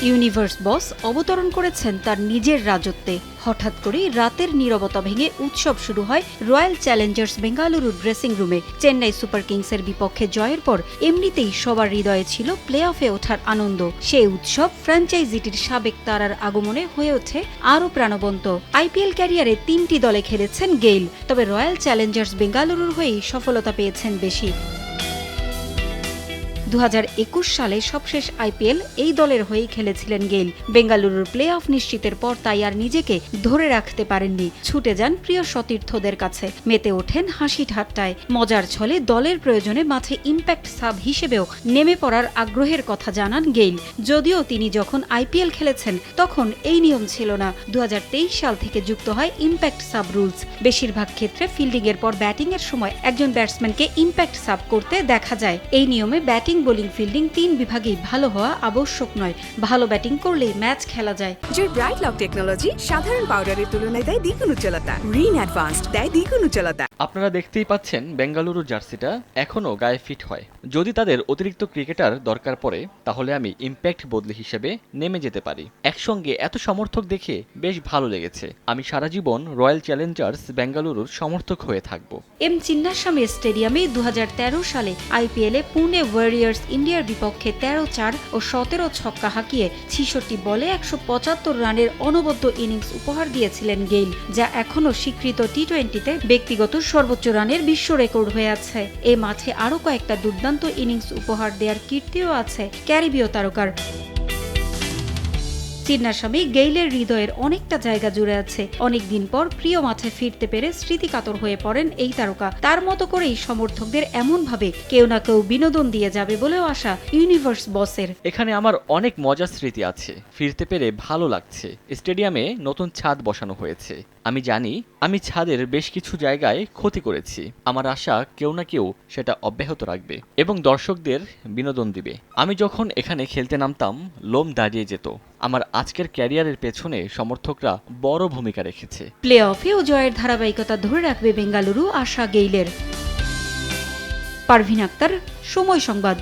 Universe বস অবতরণ করেছেন তার নিজের রাজত্বে। হঠাৎ করেই রাতের নীরবতা ভেঙে উৎসব শুরু হয় রয়্যাল চ্যালেঞ্জার্স বেঙ্গালুরুর ড্রেসিং রুমে। চেন্নাই সুপার কিংসের বিপক্ষে জয়ের পর এমনিতেই সবার হৃদয়ে ছিল প্লে অফে ওঠার আনন্দ। সেই উৎসব ফ্র্যাঞ্চাইজিটির সাবেক তারার আগমনে হয়ে ওঠে আরও প্রাণবন্ত। আইপিএল ক্যারিয়ারে 3টি দলে খেলেছেন গেইল, তবে রয়্যাল চ্যালেঞ্জার্স বেঙ্গালুরুর হয়েই সফলতা পেয়েছেন বেশি। 2021 সালে সবশেষ আইপিএল এই দলের হয়েই খেলেছিলেন গেইল। বেঙ্গালুরুর প্লে অফ নিশ্চিতের পর তাই আর নিজেকে ধরে রাখতে পারেননি, ছুটে যান প্রিয় সতীর্থদের কাছে, মেতে ওঠেন হাসি ঠাট্টায়। মজার ছলে দলের প্রয়োজনে মাঠে ইম্প্যাক্ট সাব হিসেবেও নেমে পড়ার আগ্রহের কথা জানান গেইল। যদিও তিনি যখন আইপিএল খেলেছেন তখন এই নিয়ম ছিল না। 2023 সাল থেকে যুক্ত হয় ইম্প্যাক্ট সাব রুলস। বেশিরভাগ ক্ষেত্রে ফিল্ডিংয়ের পর ব্যাটিংয়ের সময় একজন ব্যাটসম্যানকে ইম্প্যাক্ট সাব করতে দেখা যায়। এই নিয়মে ব্যাটিং, বোলিং, ফিল্ডিং 3 বিভাগেই ভালো হওয়া আবশ্যক নয়। ভালো ব্যাটিং করলেই ম্যাচ খেলা যায়। জোর ব্রাইট লক টেকনোলজি সাধারণ পাউডারের তুলনায় দেয় দ্বিগুণ উজ্জ্বলতা। রিন অ্যাডভান্সড দেয় দ্বিগুণ উজ্জ্বলতা। আপনারা দেখতেই পাচ্ছেন বেঙ্গালুরু জার্সিটা এখনও গায়ে ফিট হয়। যদি তাদের অতিরিক্ত ক্রিকেটার দরকার পড়ে তাহলে আমি ইম্প্যাক্ট বদলি হিসেবে নেমে যেতে পারি। একসঙ্গে এত সমর্থক দেখে বেশ ভালো লেগেছে। আমি সারা জীবন রয়্যাল চ্যালেঞ্জার্স বেঙ্গালুরুর সমর্থক হয়ে থাকব। এম চিন্নাস্বামী স্টেডিয়ামে 2013 সালে আইপিএলে পুনে ওয়ারিয়ার্স ইন্ডিয়ার বিপক্ষে 13-4 ও 17 ছক্কা হাঁকিয়ে 66 বলে 175 রানের অনবদ্য ইনিংস উপহার দিয়েছিলেন গেইল, যা এখনও স্বীকৃত টি-20তে ব্যক্তিগত সর্বোচ্চ রানের বিশ্ব রেকর্ড হয়ে আছে। এ মাঠে আরও কয়েকটা দুর্দান্ত ইনিংস উপহার দেওয়ার কীর্তিও আছে ক্যারিবীয় তারকার। চিন্নাস্বামী গেইলের হৃদয়ের অনেকটা জায়গা জুড়ে আছে। অনেকদিন পর প্রিয় মাঠে ফিরতে পেরে স্মৃতিকাতর হয়ে পড়েন এই তারকা। তার মতো করেই সমর্থকদের এমনভাবে কেউ না কেউ বিনোদন দিয়ে যাবে বলেও আশা ইউনিভার্স বসের। এখানে আমার অনেক মজার স্মৃতি আছে। ফিরতে পেরে ভালো লাগছে। স্টেডিয়ামে নতুন ছাদ বসানো হয়েছে। আমি জানি আমি ছাদের বেশ কিছু জায়গায় ক্ষতি করেছি। আমার আশা কেউ না কেউ সেটা অব্যাহত রাখবে এবং দর্শকদের বিনোদন দিবে। আমি যখন এখানে খেলতে নামতাম লোম দাঁড়িয়ে যেত। আমার আজকের ক্যারিয়ারের পেছনে সমর্থকরা বড় ভূমিকা রেখেছে। প্লে অফেও জয়ের ধারাবাহিকতা ধরে রাখবে বেঙ্গালুরু, আশা গেইলের। পারভিন আক্তার, সময় সংবাদ।